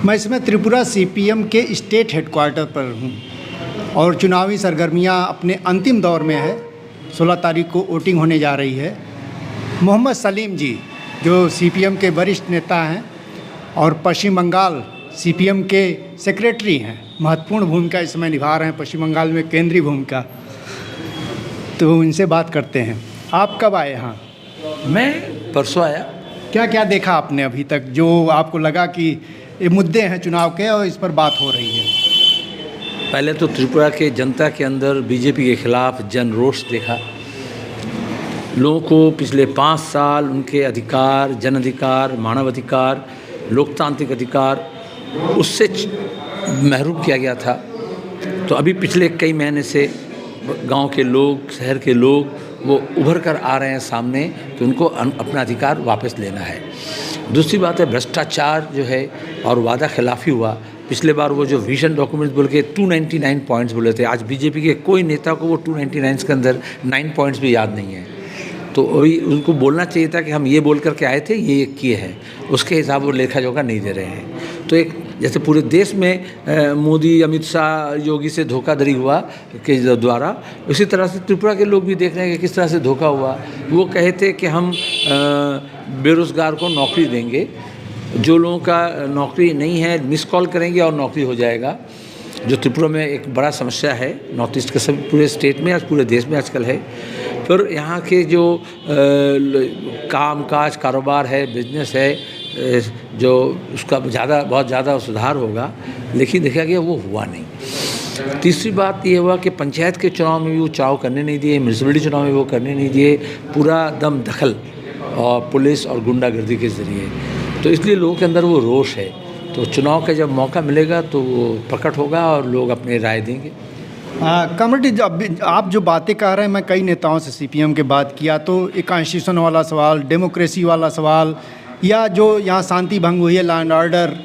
मैं इसमें त्रिपुरा सीपीएम के स्टेट हेडक्वार्टर पर हूँ और चुनावी सरगर्मियाँ अपने अंतिम दौर में है। 16 तारीख को वोटिंग होने जा रही है। मोहम्मद सलीम जी जो सीपीएम के वरिष्ठ नेता हैं और पश्चिम बंगाल सीपीएम के सेक्रेटरी हैं, महत्वपूर्ण भूमिका इस समय निभा रहे हैं पश्चिम बंगाल में, केंद्रीय भूमिका। तो इनसे बात करते हैं। आप कब आए यहाँ? मैं परसों आया। क्या क्या देखा आपने अभी तक जो आपको लगा कि ये मुद्दे हैं चुनाव के और इस पर बात हो रही है? पहले तो त्रिपुरा के जनता के अंदर बीजेपी के खिलाफ जन रोष देखा। लोगों को पिछले 5 साल उनके अधिकार, जन अधिकार, मानव अधिकार, लोकतांत्रिक अधिकार उससे महरूम किया गया था। तो अभी पिछले कई महीने से गांव के लोग, शहर के लोग वो उभर कर आ रहे हैं सामने कि उनको अपना अधिकार वापस लेना है। दूसरी बात है भ्रष्टाचार जो है और वादा खिलाफ़ी हुआ। पिछले बार वो जो विजन डॉक्यूमेंट्स बोल के 299 पॉइंट्स बोले थे, आज बीजेपी के कोई नेता को वो 299 के अंदर 9 पॉइंट्स भी याद नहीं है। तो अभी उनको बोलना चाहिए था कि हम ये बोल करके आए थे, ये किए हैं, उसके हिसाब वो लेखा जोखा नहीं दे रहे हैं। तो एक जैसे पूरे देश में मोदी, अमित शाह, योगी से धोखाधड़ी हुआ के द्वारा, उसी तरह से त्रिपुरा के लोग भी देख रहे हैं कि किस तरह से धोखा हुआ। वो कहे थे कि हम बेरोज़गार को नौकरी देंगे, जो लोगों का नौकरी नहीं है मिस कॉल करेंगे और नौकरी हो जाएगा, जो त्रिपुरा में एक बड़ा समस्या है, नॉर्थ ईस्ट के सभी पूरे स्टेट में, आज पूरे देश में आजकल है। फिर यहाँ के जो कामकाज, कारोबार है, बिजनेस है, जो उसका बहुत ज़्यादा सुधार होगा, लेकिन देखा गया वो हुआ नहीं। तीसरी बात ये हुआ कि पंचायत के चुनाव में भी वो चुनाव करने नहीं दिए, म्यूनसिपलिटी चुनाव में वो करने नहीं दिए, पूरा दम दखल और पुलिस और गुंडागर्दी के ज़रिए। तो इसलिए लोगों के अंदर वो रोष है। तो चुनाव का जब मौका मिलेगा तो वो प्रकट होगा और लोग अपनी राय देंगे। कमेटी आप जो बातें कह रहे हैं, मैं कई नेताओं से सीपीएम के बात किया तो एक कॉन्स्टिट्यूशन वाला सवाल, डेमोक्रेसी वाला सवाल, या जो यहाँ शांति भंग हुई है, लॉ एंड ऑर्डर,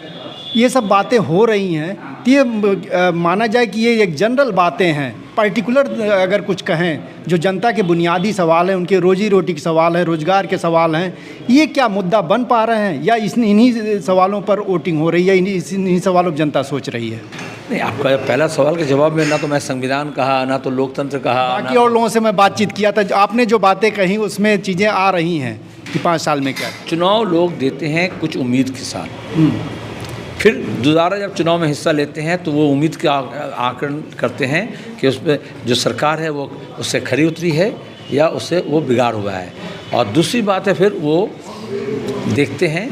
ये सब बातें हो रही हैं। तो ये माना जाए कि ये एक जनरल बातें हैं। पर्टिकुलर अगर कुछ कहें जो जनता के बुनियादी सवाल हैं, उनके रोजी रोटी के सवाल हैं, रोजगार के सवाल हैं, ये क्या मुद्दा बन पा रहे हैं या इन्हीं सवालों पर वोटिंग हो रही है, इन्हीं सवालों पर जनता सोच रही है? नहीं, आपका पहला सवाल के जवाब में ना तो मैं संविधान कहा, ना तो लोकतंत्र कहा। बाकी और लोगों से मैं बातचीत किया था, आपने जो बातें कही उसमें चीज़ें आ रही हैं कि 5 साल में क्या चुनाव लोग देते हैं कुछ उम्मीद के साथ, फिर दोबारा जब चुनाव में हिस्सा लेते हैं तो वो उम्मीद का आकलन करते हैं कि उसमें जो सरकार है वो उससे खरी उतरी है या उससे वो बिगाड़ हुआ है। और दूसरी बात है फिर वो देखते हैं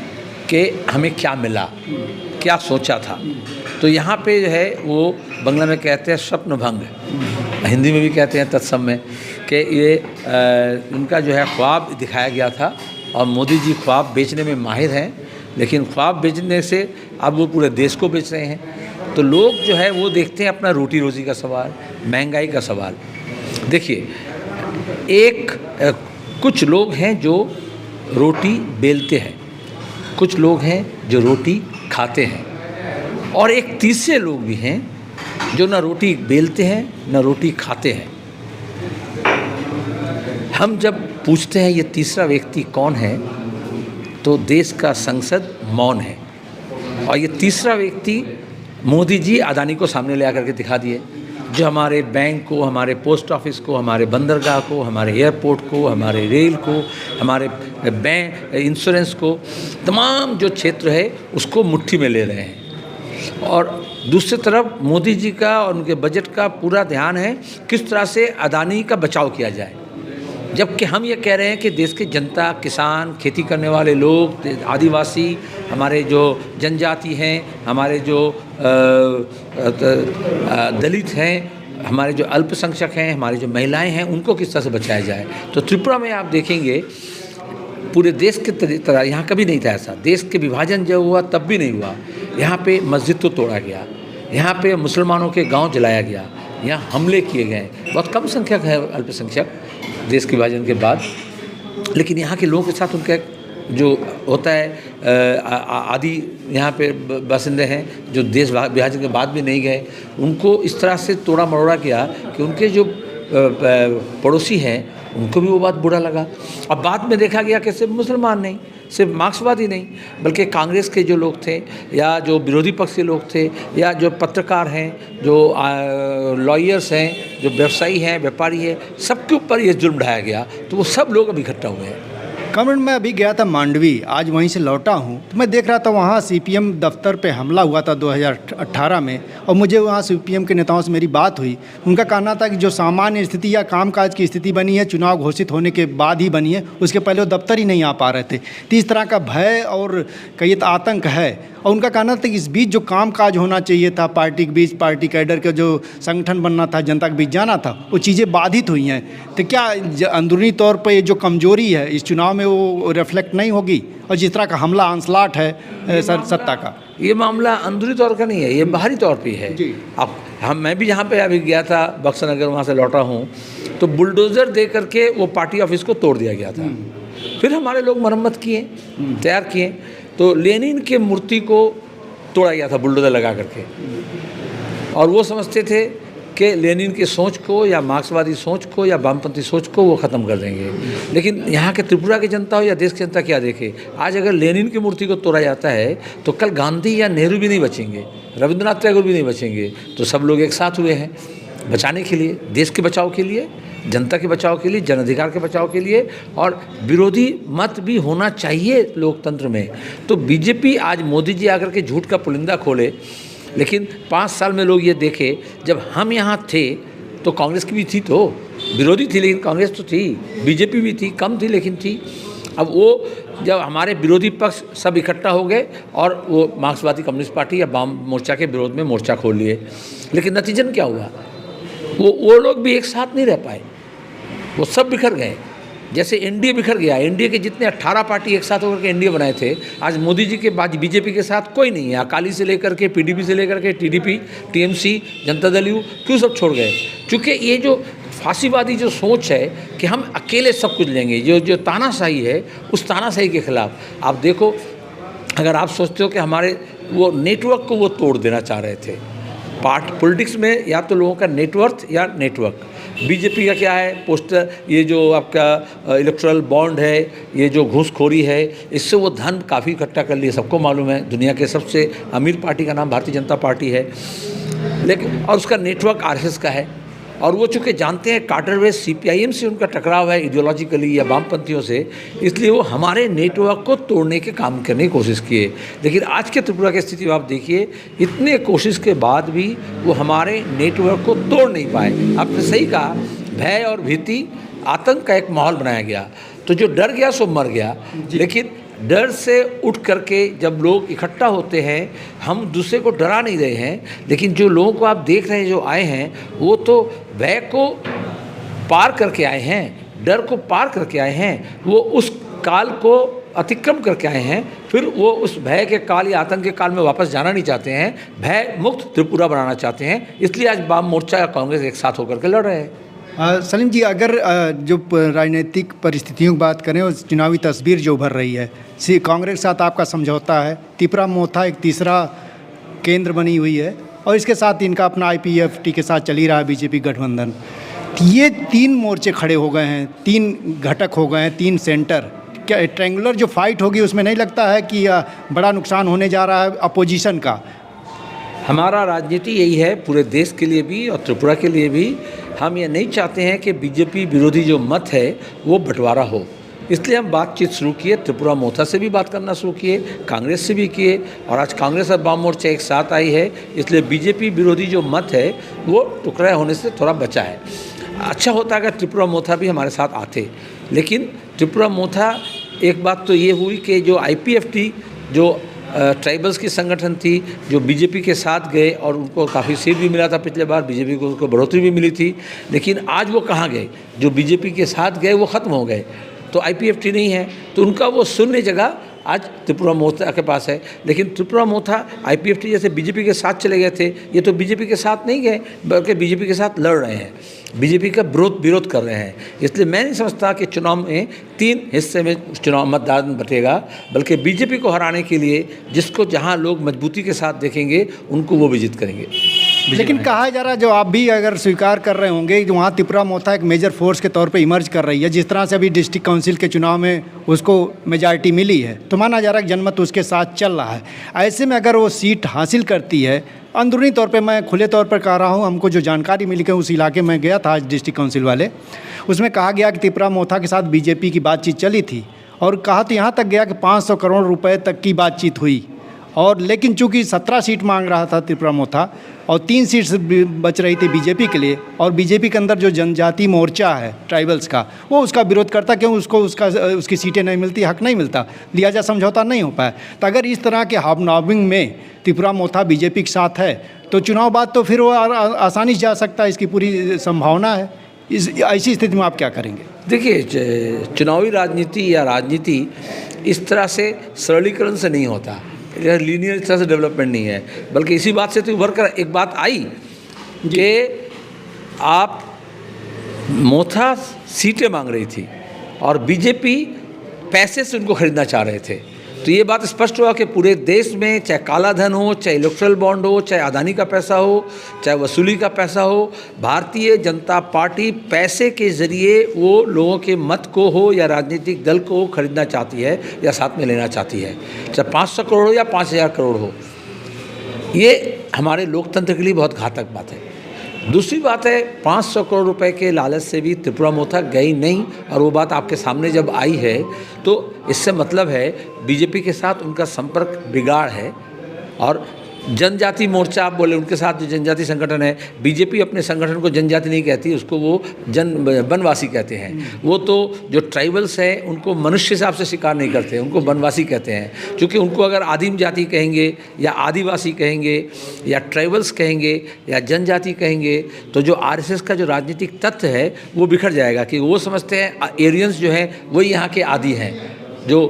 कि हमें क्या मिला, क्या सोचा था। तो यहाँ पे जो है वो बंगला में कहते हैं स्वप्न भंग, हिंदी में भी कहते हैं तत्सम में, कि ये उनका जो है ख्वाब दिखाया गया था और मोदी जी ख्वाब बेचने में माहिर हैं, लेकिन ख्वाब बेचने से अब वो पूरे देश को बेच रहे हैं। तो लोग जो है वो देखते हैं अपना रोटी रोज़ी का सवाल, महंगाई का सवाल। देखिए, कुछ लोग हैं जो रोटी बेलते हैं, कुछ लोग हैं जो रोटी खाते हैं, और एक तीसरे लोग भी हैं जो ना रोटी बेलते हैं ना रोटी खाते हैं। हम जब पूछते हैं ये तीसरा व्यक्ति कौन है तो देश का संसद मौन है। और ये तीसरा व्यक्ति मोदी जी अदानी को सामने ले आकर के दिखा दिए, जो हमारे बैंक को, हमारे पोस्ट ऑफिस को, हमारे बंदरगाह को, हमारे एयरपोर्ट को, हमारे रेल को, हमारे बैंक, इंश्योरेंस को, तमाम जो क्षेत्र है उसको मुट्ठी में ले रहे हैं। और दूसरी तरफ मोदी जी का और उनके बजट का पूरा ध्यान है किस तरह से अदानी का बचाव किया जाए, जबकि हम ये कह रहे हैं कि देश की जनता, किसान, खेती करने वाले लोग, आदिवासी, हमारे जो जनजाति हैं, हमारे जो दलित हैं, हमारे जो अल्पसंख्यक हैं, हमारी जो महिलाएं हैं, उनको किस तरह से बचाया जाए। तो त्रिपुरा में आप देखेंगे पूरे देश के तरह यहाँ कभी नहीं था ऐसा। देश के विभाजन जब हुआ तब भी नहीं हुआ। यहाँ पे मस्जिद तो तोड़ा गया, यहाँ पे मुसलमानों के गांव जलाया गया, यहाँ हमले किए गए। बहुत कम संख्यक है अल्पसंख्यक देश के विभाजन के बाद, लेकिन यहाँ के लोगों के साथ उनका जो होता है आदि यहाँ पे बासिंदे हैं जो देश विभाजन के बाद भी नहीं गए, उनको इस तरह से तोड़ा मरोड़ा किया कि उनके जो पड़ोसी हैं उनको भी वो बात बुरा लगा। अब बाद में देखा गया कि सिर्फ मुसलमान नहीं, सिर्फ मार्क्सवादी नहीं बल्कि कांग्रेस के जो लोग थे या जो विरोधी पक्ष के लोग थे या जो पत्रकार हैं, जो लॉयर्स हैं, जो व्यवसायी हैं, व्यापारी हैं, सबके ऊपर ये जुल्म ढाया गया। तो वो सब लोग अभी इकट्ठा हुए हैं। कमेंट में अभी गया था मांडवी, आज वहीं से लौटा हूँ, तो मैं देख रहा था वहाँ सीपीएम दफ्तर पे हमला हुआ था 2018 में, और मुझे वहाँ सीपीएम के नेताओं से मेरी बात हुई। उनका कहना था कि जो सामान्य स्थिति या कामकाज की स्थिति बनी है चुनाव घोषित होने के बाद ही बनी है, उसके पहले वो दफ्तर ही नहीं आ पा रहे थे। तो इस तरह का भय और कई आतंक है। और उनका कहना था कि इस बीच जो कामकाज होना चाहिए था, पार्टी के बीच, पार्टी कैडर का जो संगठन बनना था, जनता के बीच जाना था, वो चीज़ें बाधित हुई हैं। तो क्या अंदरूनी तौर पर ये जो कमजोरी है इस चुनाव में वो रिफ्लेक्ट नहीं होगी? और जिस तरह का हमला आंसलाट है सत्ता का, ये मामला अंदरूनी तौर का नहीं है, ये बाहरी तौर पे है। अब मैं भी जहाँ पे अभी गया था बक्सर नगर, वहाँ से लौटा हूँ, तो बुलडोज़र दे करके वो पार्टी ऑफिस को तोड़ दिया गया था। फिर हमारे लोग मरम्मत किए, तैयार किए, तो लेनिन के मूर्ति को तोड़ा गया था बुलडोज़र लगा करके। और वो समझते थे कि लेनिन की सोच को या मार्क्सवादी सोच को या वामपंथी सोच को वो ख़त्म कर देंगे। लेकिन यहाँ के त्रिपुरा की जनता हो या देश की जनता क्या देखे, आज अगर लेनिन की मूर्ति को तोड़ा जाता है तो कल गांधी या नेहरू भी नहीं बचेंगे, रविंद्रनाथ टैगोर भी नहीं बचेंगे। तो सब लोग एक साथ हुए हैं बचाने के लिए, देश के बचाव के लिए, जनता के बचाव के लिए, जन अधिकार के बचाव के लिए। और विरोधी मत भी होना चाहिए लोकतंत्र में। तो बीजेपी आज मोदी जी आकर के झूठ का पुलिंदा खोले, लेकिन 5 साल में लोग ये देखे, जब हम यहाँ थे तो कांग्रेस की भी थी, तो विरोधी थी लेकिन कांग्रेस तो थी, बीजेपी भी थी, कम थी लेकिन थी। अब वो जब हमारे विरोधी पक्ष सब इकट्ठा हो गए और वो मार्क्सवादी कम्युनिस्ट पार्टी या वाम मोर्चा के विरोध में मोर्चा खोल लिए, लेकिन नतीजन क्या हुआ, वो लोग भी एक साथ नहीं रह पाए, वो सब बिखर गए। जैसे एनडीए बिखर गया, एनडीए के जितने 18 पार्टी एक साथ होकर के एनडीए बनाए थे, आज मोदी जी के बाद बीजेपी के साथ कोई नहीं है। अकाली से लेकर के पीडीपी से लेकर के TDP, TMC, Janata Dal you, क्यों सब छोड़ गए? क्योंकि ये जो फांसीवादी जो सोच है कि हम अकेले सब कुछ लेंगे, जो तानाशाही है, उस तानाशाही के खिलाफ आप देखो। अगर आप सोचते हो कि हमारे वो नेटवर्क को वो तोड़ देना चाह रहे थे, पॉलिटिक्स में या तो लोगों का नेटवर्थ या नेटवर्क। बीजेपी का क्या है, पोस्टर, ये जो आपका इलेक्टोरल बॉन्ड है, ये जो घूसखोरी है, इससे वो धन काफ़ी इकट्ठा कर लिए, सबको मालूम है। दुनिया के सबसे अमीर पार्टी का नाम भारतीय जनता पार्टी है, लेकिन और उसका नेटवर्क आरएसएस का है। और वो चूँकि जानते हैं कार्टर वे सीपीआईएम से उनका टकराव है आइडियोलॉजिकली या वामपंथियों से, इसलिए वो हमारे नेटवर्क को तोड़ने के काम करने की कोशिश किए। लेकिन आज के त्रिपुरा की स्थिति आप देखिए, इतने कोशिश के बाद भी वो हमारे नेटवर्क को तोड़ नहीं पाए। आपने सही कहा, भय और भीति, आतंक का एक माहौल बनाया गया, तो जो डर गया सो मर गया। लेकिन डर से उठ करके जब लोग इकट्ठा होते हैं, हम दूसरे को डरा नहीं रहे हैं, लेकिन जो लोगों को आप देख रहे हैं जो आए हैं, वो तो भय को पार करके आए हैं, डर को पार करके आए हैं, वो उस काल को अतिक्रम करके आए हैं, फिर वो उस भय के काल या आतंक के काल में वापस जाना नहीं चाहते हैं, भय मुक्त त्रिपुरा बनाना चाहते हैं। इसलिए आज वाम मोर्चा या कांग्रेस एक साथ होकर के लड़ रहे हैं। सलीम जी, अगर जो राजनीतिक परिस्थितियों की बात करें और चुनावी तस्वीर जो उभर रही है, कांग्रेस के साथ आपका समझौता है, त्रिपुरा मोथा एक तीसरा केंद्र बनी हुई है, और इसके साथ इनका अपना आईपीएफटी के साथ चल ही रहा है बीजेपी गठबंधन। ये 3 मोर्चे खड़े हो गए हैं, 3 घटक हो गए हैं, 3 सेंटर। क्या ट्रायंगुलर जो फाइट होगी उसमें नहीं लगता है कि बड़ा नुकसान होने जा रहा है अपोजिशन का? हमारा राजनीति यही है, पूरे देश के लिए भी और त्रिपुरा के लिए भी। हम ये नहीं चाहते हैं कि बीजेपी विरोधी जो मत है वो बंटवारा हो, इसलिए हम बातचीत शुरू किए। त्रिपुरा मोथा से भी बात करना शुरू किए, कांग्रेस से भी किए, और आज कांग्रेस और वाम मोर्चा एक साथ आई है। इसलिए बीजेपी विरोधी जो मत है वो टुकड़ा होने से थोड़ा बचा है। अच्छा होता अगर त्रिपुरा मोथा भी हमारे साथ आते, लेकिन त्रिपुरा मोथा, एक बात तो ये हुई कि जो आईपीएफटी जो ट्राइबल्स की संगठन थी, जो बीजेपी के साथ गए और उनको काफ़ी सीट भी मिला था पिछले बार, बीजेपी को उसको बढ़ोतरी भी मिली थी, लेकिन आज वो कहाँ गए? जो बीजेपी के साथ गए वो ख़त्म हो गए, तो आईपीएफटी नहीं है, तो उनका वो शून्य जगह आज त्रिपुरा मोथा के पास है। लेकिन त्रिपुरा मोथा आईपीएफटी जैसे बीजेपी के साथ चले गए थे, ये तो बीजेपी के साथ नहीं गए बल्कि बीजेपी के साथ लड़ रहे हैं, बीजेपी का विरोध कर रहे हैं। इसलिए मैं नहीं समझता कि चुनाव में 3 हिस्से में चुनाव मतदान बटेगा, बल्कि बीजेपी को हराने के लिए जिसको जहां लोग मजबूती के साथ देखेंगे उनको वो विजित करेंगे। लेकिन कहा जा रहा है, जो आप भी अगर स्वीकार कर रहे होंगे, जो वहाँ त्रिपुरा मोथा एक मेजर फोर्स के तौर पे इमर्ज कर रही है, जिस तरह से अभी डिस्ट्रिक्ट काउंसिल के चुनाव में उसको मेजॉरिटी मिली है, तो माना जा रहा है कि जनमत उसके साथ चल रहा है। ऐसे में अगर वो सीट हासिल करती है, अंदरूनी तौर पे मैं खुले तौर पर कह रहा हूँ, हमको जो जानकारी मिली कि उस इलाके में गया था आज डिस्ट्रिक्ट काउंसिल वाले, उसमें कहा गया कि त्रिपुरा मोथा के साथ बीजेपी की बातचीत चली थी, और कहा तो यहाँ तक गया कि 500 करोड़ रुपए तक की बातचीत हुई। और लेकिन चूंकि 17 सीट मांग रहा था त्रिपुरा मोथा और 3 सीट बच रही थी बीजेपी के लिए, और बीजेपी के अंदर जो जनजाति मोर्चा है ट्राइबल्स का, वो उसका विरोध करता, क्यों उसको उसकी सीटें नहीं मिलती, हक नहीं मिलता, लिहाजा समझौता नहीं हो पाया। तो अगर इस तरह के हॉबनॉबिंग में त्रिपुरा मोथा बीजेपी के साथ है, तो चुनाव बाद तो फिर वो आसानी से जा सकता है, इसकी पूरी संभावना है। ऐसी स्थिति में आप क्या करेंगे? देखिए, चुनावी राजनीति या राजनीति इस तरह से सरलीकरण से नहीं होता, यह लीनियर तरह से डेवलपमेंट नहीं है, बल्कि इसी बात से तो उभर कर एक बात आई कि आप मोथा सीटें मांग रही थी और बीजेपी पैसे से उनको खरीदना चाह रहे थे। तो ये बात स्पष्ट हुआ कि पूरे देश में चाहे काला धन हो, चाहे इलेक्ट्रल बॉन्ड हो, चाहे अदानी का पैसा हो, चाहे वसूली का पैसा हो, भारतीय जनता पार्टी पैसे के ज़रिए वो लोगों के मत को हो या राजनीतिक दल को खरीदना चाहती है या साथ में लेना चाहती है, चाहे 500 करोड़ हो या 5000 करोड़ हो। ये हमारे लोकतंत्र के लिए बहुत घातक बात है। दूसरी बात है, 500 करोड़ रुपए के लालच से भी त्रिपुरा मोथा गई नहीं, और वो बात आपके सामने जब आई है तो इससे मतलब है बीजेपी के साथ उनका संपर्क बिगाड़ है। और जनजाति मोर्चा आप बोले, उनके साथ जो जनजाति संगठन है, बीजेपी अपने संगठन को जनजाति नहीं कहती, उसको वो वनवासी कहते हैं। वो तो जो ट्राइबल्स हैं उनको मनुष्य हिसाब से स्वीकार नहीं करते, उनको वनवासी कहते हैं, क्योंकि उनको अगर आदिम जाति कहेंगे या आदिवासी कहेंगे या ट्राइबल्स कहेंगे या जनजाति कहेंगे, तो जो आरएसएस का जो राजनीतिक तत्व है वो बिखर जाएगा, कि वो समझते हैं एरियंस जो हैं वही यहाँ के आदि हैं, जो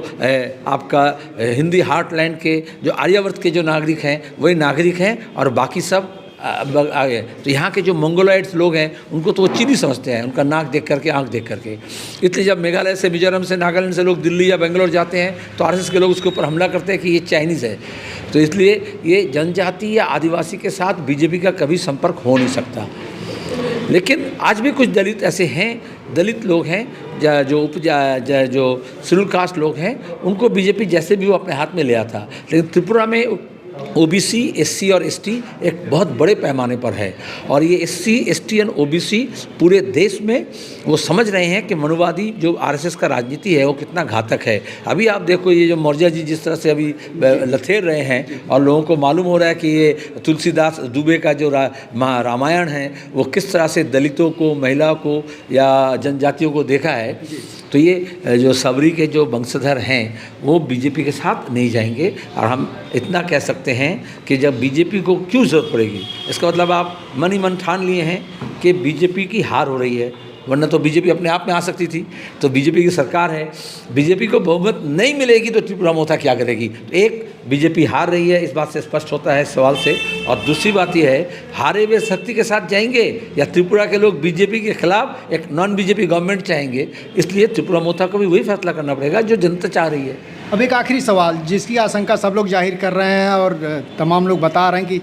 आपका हिंदी हार्टलैंड के जो आर्यावर्त के जो नागरिक हैं वही नागरिक हैं, और बाकी सब आगे। तो यहाँ के जो मंगोलॉइड्स लोग हैं उनको तो वो चीनी समझते हैं, उनका नाक देख करके, आँख देख करके। इसलिए जब मेघालय से, मिजोरम से, नागालैंड से लोग दिल्ली या बेंगलोर जाते हैं तो आरएसएस के लोग उसके ऊपर हमला करते हैं कि ये चाइनीज़ है। तो इसलिए ये जनजाति या आदिवासी के साथ बीजेपी का कभी संपर्क हो नहीं सकता। लेकिन आज भी कुछ दलित ऐसे हैं, दलित लोग हैं, जो जो शेड्यूल कास्ट लोग हैं, उनको बीजेपी जैसे भी वो अपने हाथ में लिया था। लेकिन त्रिपुरा में ओबीसी, एससी और एसटी एक बहुत बड़े पैमाने पर है, और ये एससी, एसटी एंड ओबीसी पूरे देश में वो समझ रहे हैं कि मनुवादी जो आरएसएस का राजनीति है वो कितना घातक है। अभी आप देखो, ये जो मौर्य जी जिस तरह से अभी लथेर रहे हैं, और लोगों को मालूम हो रहा है कि ये तुलसीदास दुबे का जो रामायण है वो किस तरह से दलितों को, महिलाओं को या जनजातियों को देखा है। तो ये जो सबरी के जो वंशधर हैं वो बीजेपी के साथ नहीं जाएंगे। और हम इतना कह सकते हैं कि जब बीजेपी को क्यों ज़रूरत पड़ेगी, इसका मतलब आप मन ही मन ठान लिए हैं कि बीजेपी की हार हो रही है, वरना तो बीजेपी अपने आप में आ सकती थी। तो बीजेपी की सरकार है, बीजेपी को बहुमत नहीं मिलेगी तो त्रिपुरा मोथा क्या करेगी? तो एक, बीजेपी हार रही है, इस बात से स्पष्ट होता है सवाल से। और दूसरी बात यह है, हारे हुए शक्ति के साथ जाएंगे या त्रिपुरा के लोग बीजेपी के खिलाफ एक नॉन बीजेपी गवर्नमेंट चाहेंगे। इसलिए त्रिपुरा मोथा को भी वही फैसला करना पड़ेगा जो जनता चाह रही है। अब एक आखिरी सवाल, जिसकी आशंका सब लोग जाहिर कर रहे हैं और तमाम लोग बता रहे हैं कि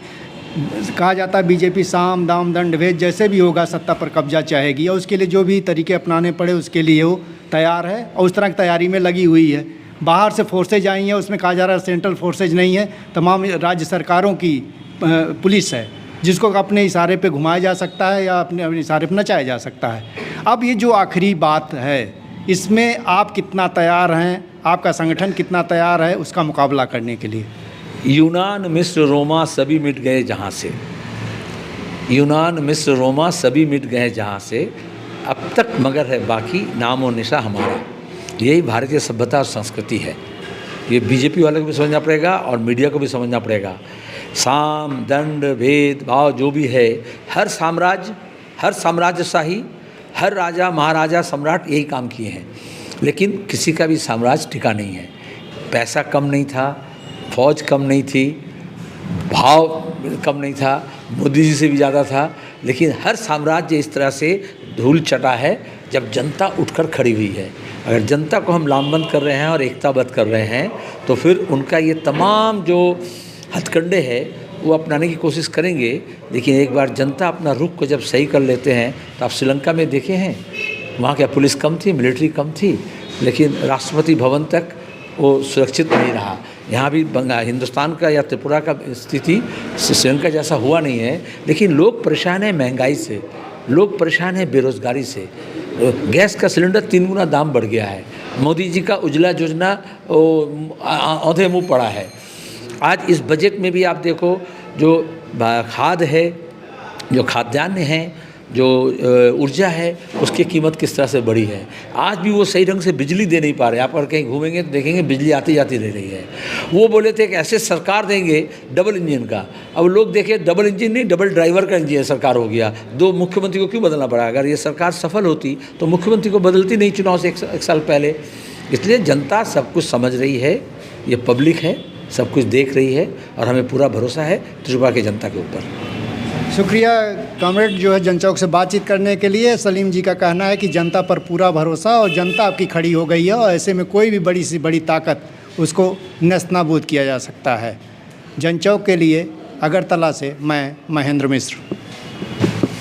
कहा जाता है बीजेपी साम दाम दंड भेद जैसे भी होगा सत्ता पर कब्जा चाहेगी, और उसके लिए जो भी तरीके अपनाने पड़े उसके लिए वो तैयार है और उस तरह की तैयारी में लगी हुई है। बाहर से फोर्सेज आई हैं, उसमें कहा जा रहा है सेंट्रल फोर्सेज नहीं है, तमाम राज्य सरकारों की पुलिस है, जिसको अपने इशारे पे घुमाया जा सकता है या अपने इशारे पे नचाया जा सकता है। अब ये जो आखिरी बात है, इसमें आप कितना तैयार हैं, आपका संगठन कितना तैयार है उसका मुकाबला करने के लिए? यूनान, मिस्र, रोमा सभी मिट गए जहाँ से, यूनान, मिस्र, रोमा सभी मिट गए जहाँ से, अब तक मगर है बाकी नाम और निशा हमारा। यही भारतीय सभ्यता और संस्कृति है। ये बीजेपी वालों को भी समझना पड़ेगा और मीडिया को भी समझना पड़ेगा। साम दंड भेद भाव जो भी है, हर साम्राज्य, हर साम्राज्यशाही, हर राजा महाराजा सम्राट यही काम किए हैं, लेकिन किसी का भी साम्राज्य टिका नहीं है। पैसा कम नहीं था, फौज कम नहीं थी, भाव कम नहीं था, मोदी जी से भी ज़्यादा था, लेकिन हर साम्राज्य इस तरह से धूल चटा है जब जनता उठकर खड़ी हुई है। अगर जनता को हम लामबंद कर रहे हैं और एकताबद्ध कर रहे हैं तो फिर उनका ये तमाम जो हथकंडे है वो अपनाने की कोशिश करेंगे, लेकिन एक बार जनता अपना रुख को जब सही कर लेते हैं तो आप श्रीलंका में देखे हैं, वहाँ क्या पुलिस कम थी, मिलिट्री कम थी, लेकिन राष्ट्रपति भवन तक वो सुरक्षित नहीं रहा। यहाँ भी हिंदुस्तान का या त्रिपुरा का स्थिति श्रीलंका जैसा हुआ नहीं है, लेकिन लोग परेशान हैं महंगाई से, लोग परेशान हैं बेरोज़गारी से। गैस का सिलेंडर 3 गुना दाम बढ़ गया है। मोदी जी का उज्ज्वला योजना औंधे मुँह पड़ा है। आज इस बजट में भी आप देखो, जो खाद है, जो खाद्यान्न है, जो ऊर्जा है, उसकी कीमत किस तरह से बढ़ी है। आज भी वो सही ढंग से बिजली दे नहीं पा रहे। आप अगर कहीं घूमेंगे तो देखेंगे बिजली आती जाती रह रही है। वो बोले थे कि ऐसे सरकार देंगे डबल इंजन का, अब लोग देखें डबल इंजन नहीं, डबल ड्राइवर का इंजन सरकार हो गया। 2 मुख्यमंत्री को क्यों बदलना पड़ा? अगर ये सरकार सफल होती तो मुख्यमंत्री को बदलती नहीं चुनाव से एक साल पहले। इसलिए जनता सब कुछ समझ रही है, ये पब्लिक है, सब कुछ देख रही है, और हमें पूरा भरोसा है त्रिपुरा की जनता के ऊपर। शुक्रिया कॉमरेड जो है जनचौक से बातचीत करने के लिए। सलीम जी का कहना है कि जनता पर पूरा भरोसा, और जनता आपकी खड़ी हो गई है, और ऐसे में कोई भी बड़ी से बड़ी ताकत उसको नेस्तनाबूद किया जा सकता है। जनचौक के लिए अगरतला से मैं महेंद्र मिश्र।